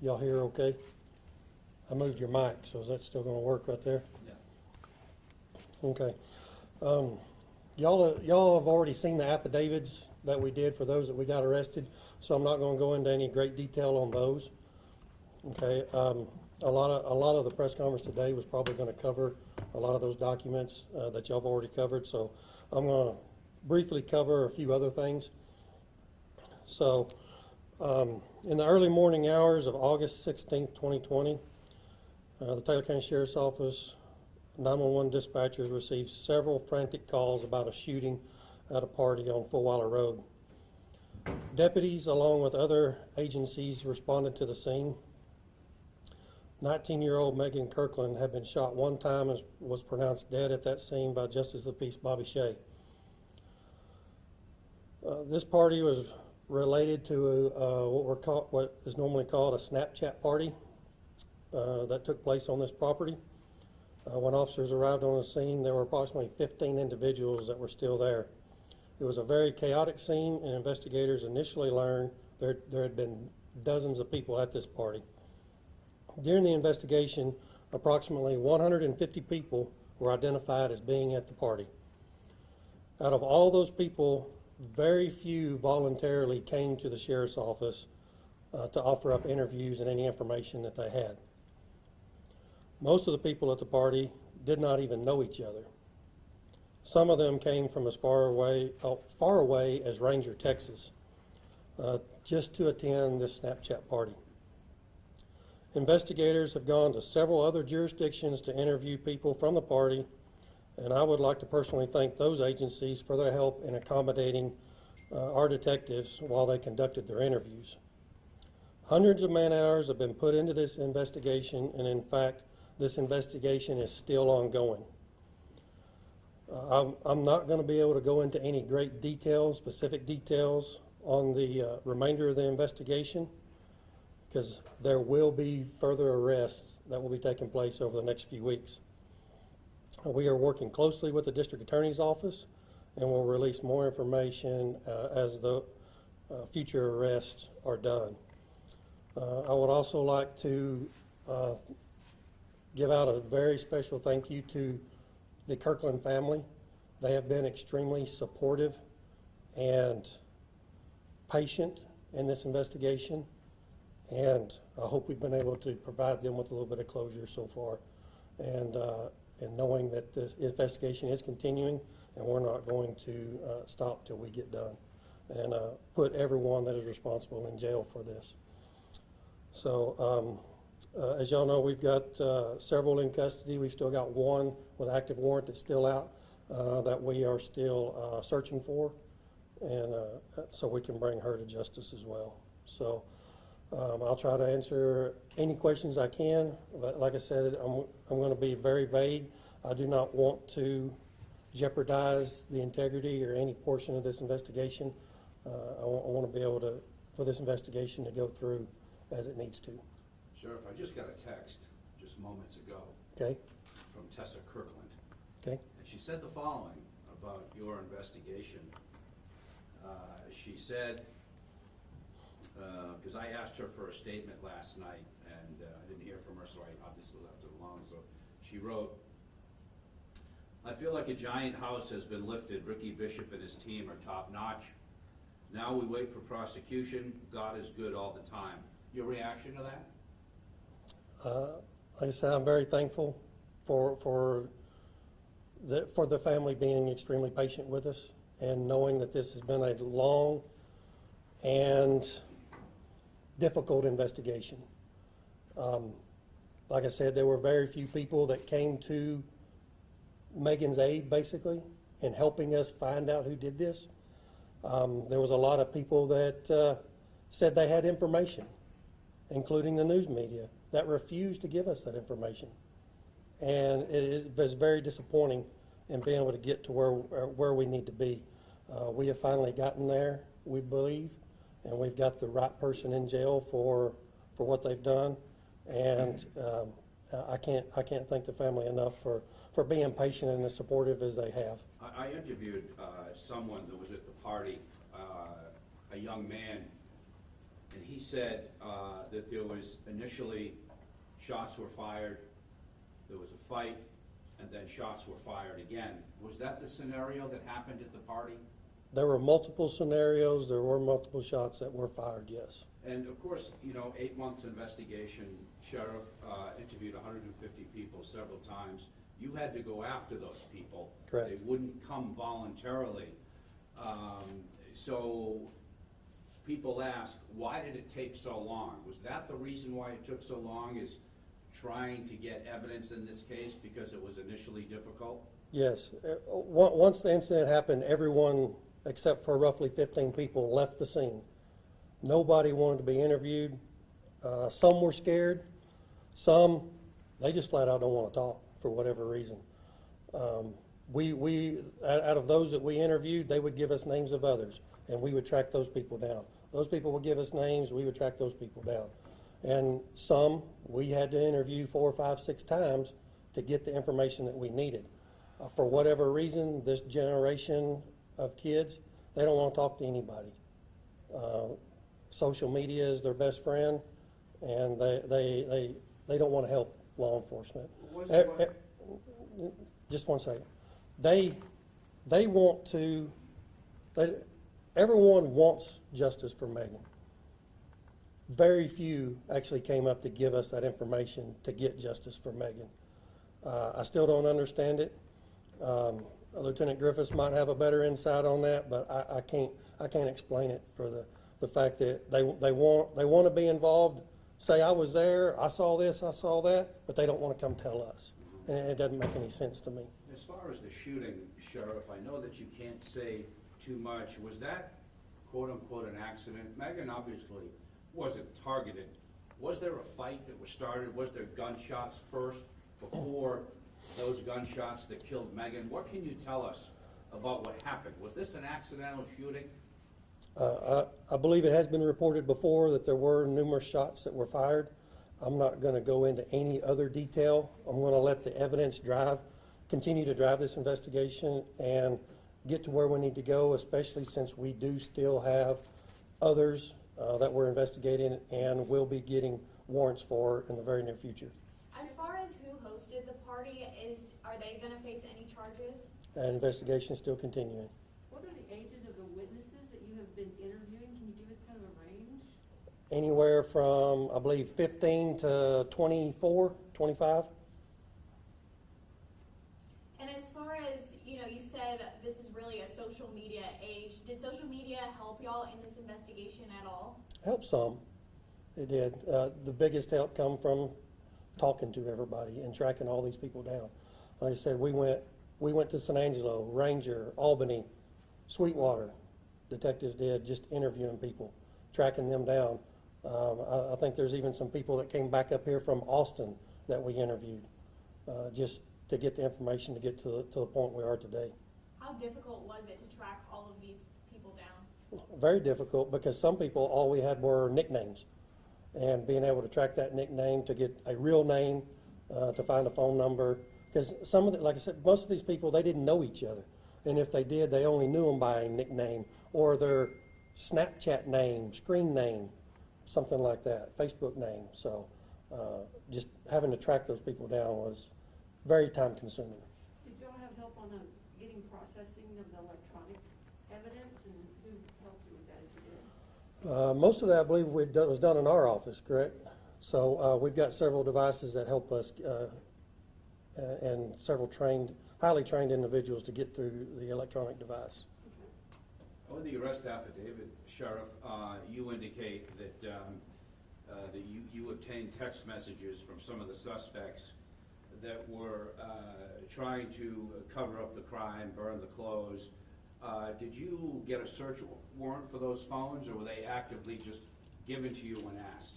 Y'all hear okay? I moved your mic, so is that still gonna work right there? Yeah. Okay. Y'all have already seen the affidavits that we did for those that we got arrested, so I'm not gonna go into any great detail on those. Okay, a lot of the press conference today was probably gonna cover a lot of those documents, that y'all have already covered, so I'm gonna briefly cover a few other things. So, in the early morning hours of August 16th, 2020, the Taylor County Sheriff's Office 911 dispatchers received several frantic calls about a shooting at a party on Fulweiler Road. Deputies, along with other agencies, responded to the scene. 19-year-old Megan Kirkland had been shot one time and was pronounced dead at that scene by Justice of the Peace Bobby Shea. This party was related to what is normally called a Snapchat party that took place on this property. When officers arrived on the scene, there were approximately 15 individuals that were still there. It was a very chaotic scene, and investigators initially learned there had been dozens of people at this party. During the investigation, approximately 150 people were identified as being at the party. Out of all those people, very few voluntarily came to the sheriff's office to offer up interviews and any information that they had. Most of the people at the party did not even know each other. Some of them came from as far away as Ranger, Texas, just to attend this Snapchat party. Investigators have gone to several other jurisdictions to interview people from the party, and I would like to personally thank those agencies for their help in accommodating our detectives while they conducted their interviews. Hundreds of man-hours have been put into this investigation, and in fact, this investigation is still ongoing. I'm not going to be able to go into any great details, specific details on the remainder of the investigation, because there will be further arrests that will be taking place over the next few weeks. We are working closely with the district attorney's office, and we'll release more information as the future arrests are done. I would also like to give out a very special thank you to the Kirkland family. They have been extremely supportive and patient in this investigation, and I hope we've been able to provide them with a little bit of closure so far, and knowing that this investigation is continuing and we're not going to stop till we get done and put everyone that is responsible in jail for this. So as y'all know, we've got several in custody. We've still got one with active warrant that's still out that we are still searching for, and so we can bring her to justice as well. So I'll try to answer any questions I can, but like I said, I'm going to be very vague. I do not want to jeopardize the integrity or any portion of this investigation. I want to be able to, for this investigation to go through as it needs to. Sheriff, I just got a text just moments ago. Okay. From Tessa Kirkland. Okay. And she said the following about your investigation. She said, because I asked her for a statement last night, and I didn't hear from her, so I obviously left it alone. So she wrote, "I feel like a giant house has been lifted. Ricky Bishop and his team are top notch. Now we wait for prosecution. God is good all the time." Your reaction to that? Like I said, I'm very thankful for the family being extremely patient with us and knowing that this has been a long and difficult investigation. Like I said, there were very few people that came to Megan's aid, basically, in helping us find out who did this. There was a lot of people that said they had information, including the news media, that refused to give us that information. And it was very disappointing in being able to get to where we need to be. We have finally gotten there, we believe, and we've got the right person in jail for what they've done. And I can't thank the family enough for being patient and as supportive as they have. I interviewed someone that was at the party, a young man, and he said that there was initially shots were fired, there was a fight, and then shots were fired again. Was that the scenario that happened at the party? There were multiple scenarios, there were multiple shots that were fired, yes. And of course, you know, 8 months investigation, sheriff interviewed 150 people several times. You had to go after those people. Correct. They wouldn't come voluntarily. So people ask, why did it take so long? Was that the reason why it took so long, is trying to get evidence in this case because it was initially difficult? Yes. Once the incident happened, everyone, except for roughly 15 people, left the scene. Nobody wanted to be interviewed. Some were scared. Some, they just flat out don't want to talk for whatever reason. Out of those that we interviewed, they would give us names of others, and we would track those people down. Those people would give us names, we would track those people down. And some, we had to interview 4, 5, 6 times to get the information that we needed. For whatever reason, this generation of kids, they don't want to talk to anybody. Social media is their best friend, and they don't want to help law enforcement. Just one second. They want to, everyone wants justice for Megan. Very few actually came up to give us that information to get justice for Megan. I still don't understand it. Lieutenant Griffiths might have a better insight on that, but I can't explain it for the fact that they want to be involved, say I was there, I saw this, I saw that, but they don't want to come tell us. And it doesn't make any sense to me. As far as the shooting, Sheriff, I know that you can't say too much. Was that quote-unquote an accident? Megan obviously wasn't targeted. Was there a fight that was started? Was there gunshots first before those gunshots that killed Megan? What can you tell us about what happened? Was this an accidental shooting? I believe it has been reported before that there were numerous shots that were fired. I'm not going to go into any other detail. I'm going to let the evidence continue to drive this investigation and get to where we need to go, especially since we do still have others that we're investigating and will be getting warrants for in the very near future. As far as who hosted the party, are they going to face any charges? That investigation is still continuing. What are the ages of the witnesses that you have been interviewing? Can you give us kind of a range? Anywhere from, I believe, 15 to 24, 25. And as far as, you said this is really a social media age. Did social media help y'all in this investigation at all? Helped some. It did. The biggest help come from talking to everybody and tracking all these people down. Like I said, we went to San Angelo, Ranger, Albany, Sweetwater. Detectives did, just interviewing people, tracking them down. I think there's even some people that came back up here from Austin that we interviewed, just to get the information to get to the point we are today. How difficult was it to track all of these people down? Very difficult, because some people, all we had were nicknames. And being able to track that nickname, to get a real name, to find a phone number. Because some of the, like I said, most of these people, they didn't know each other. And if they did, they only knew them by a nickname or their Snapchat name, screen name, something like that, Facebook name. So just having to track those people down was very time consuming. Did y'all have help on getting processing of the electronic evidence, and who helped you with that as you did? Most of that, I believe, was done in our office, correct? So we've got several devices that help us and several highly trained individuals to get through the electronic device. On the arrest affidavit, Sheriff, you indicate that you obtained text messages from some of the suspects that were trying to cover up the crime, burn the clothes. Did you get a search warrant for those phones, or were they actively just given to you when asked?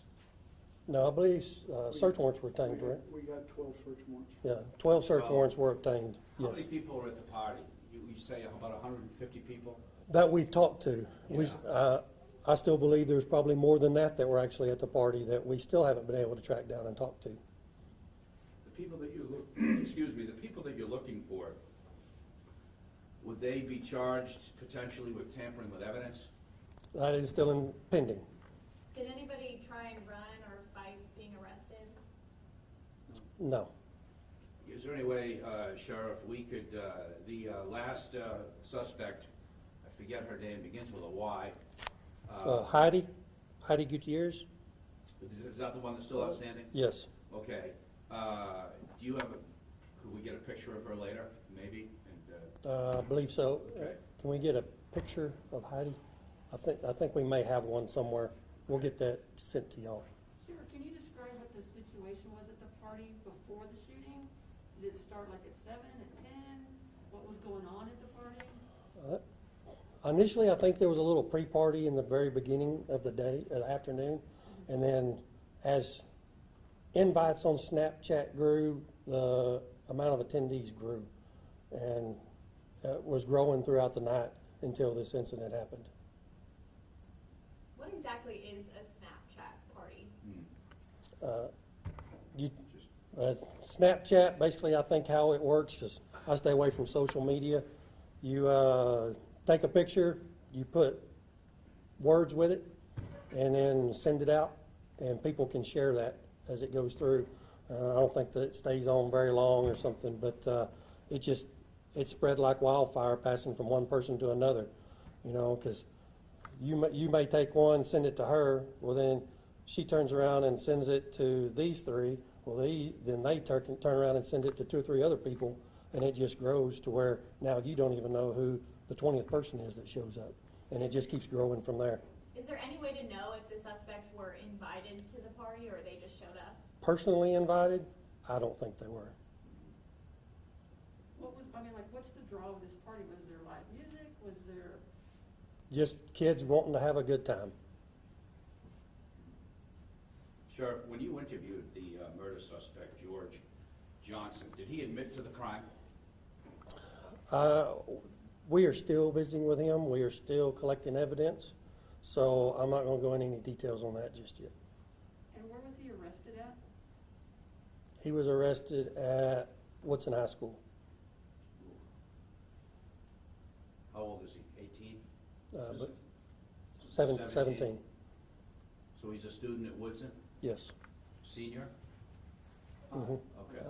No, I believe search warrants were obtained, correct? We got 12 search warrants. Yeah, 12 search warrants were obtained, How yes. many people were at the party? You say about 150 people? That we've talked to. Yeah. I still believe there's probably more than that were actually at the party that we still haven't been able to track down and talk to. The people that you excuse me, the people that you're looking for, would they be charged potentially with tampering with evidence? That is still pending. Did anybody No. Is there any way, Sheriff, we could, the last suspect, I forget her name, begins with a Y. Heidi Gutierrez? Is that the one that's still outstanding? Yes. Okay. Do you have could we get a picture of her later, maybe? And, I believe so. Okay. Can we get a picture of Heidi? I think we may have one somewhere. We'll get that sent to y'all. Sure, can you describe what the situation was at the party before the shooting? Did it start like at 7, at 10? What was going on at the party? Initially, I think there was a little pre-party in the very beginning of the day, afternoon, and then as invites on Snapchat grew, the amount of attendees grew, and was growing throughout the night until this incident happened. What exactly is a Snapchat party? Snapchat, basically, I think how it works, because I stay away from social media. You take a picture, you put words with it, and then send it out, and people can share that as it goes through. I don't think that it stays on very long or something, but it spread like wildfire, passing from one person to another, because you may take one, send it to her, well then she turns around and sends it to these three, well then they turn around and send it to 2 or 3 other people, and it just grows to where now you don't even know who the 20th person is that shows up, and it just keeps growing from there. Is there any way to know if the suspects were invited to the party or they just showed up? Personally invited? I don't think they were. What's the draw of this party? Was there live music? Was there? Just kids wanting to have a good time. Sheriff, when you interviewed the murder suspect, George Johnson, did he admit to the crime? We are still visiting with him. We are still collecting evidence. So I'm not going to go into any details on that just yet. And where was he arrested at? He was arrested at Woodson High School. How old is he? 18? But 17. 17. So he's a student at Woodson? Yes. Senior? Mhm. Okay.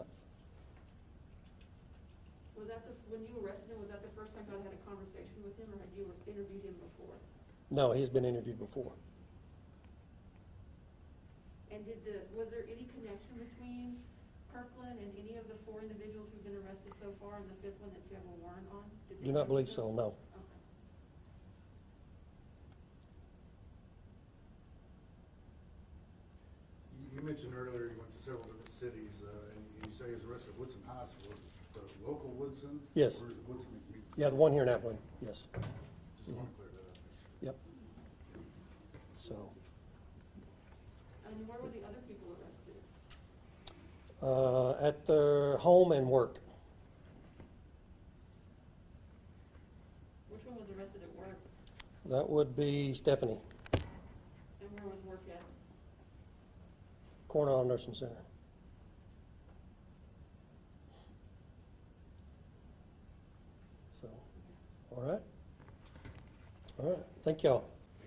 Was that when you arrested him, was that the first time you had a conversation with him, or had you interviewed him before? No, he's been interviewed before. And was there any connection between Kirkland and any of the 4 individuals who've been arrested so far, and the 5th one that you have a warrant on? Do not believe so, no. Okay. You mentioned earlier you went to several different cities, and you say he was arrested at Woodson High School. The local Woodson? Yes. Or is it Woodson? Yeah, the one here in Abilene, yes. Just want to clear that up. Yep. So, And where were the other people arrested? at their home and work. Which one was arrested at work? That would be Stephanie, And where was work at? Cornell Nursing Center. So, all right. All right, thank y'all.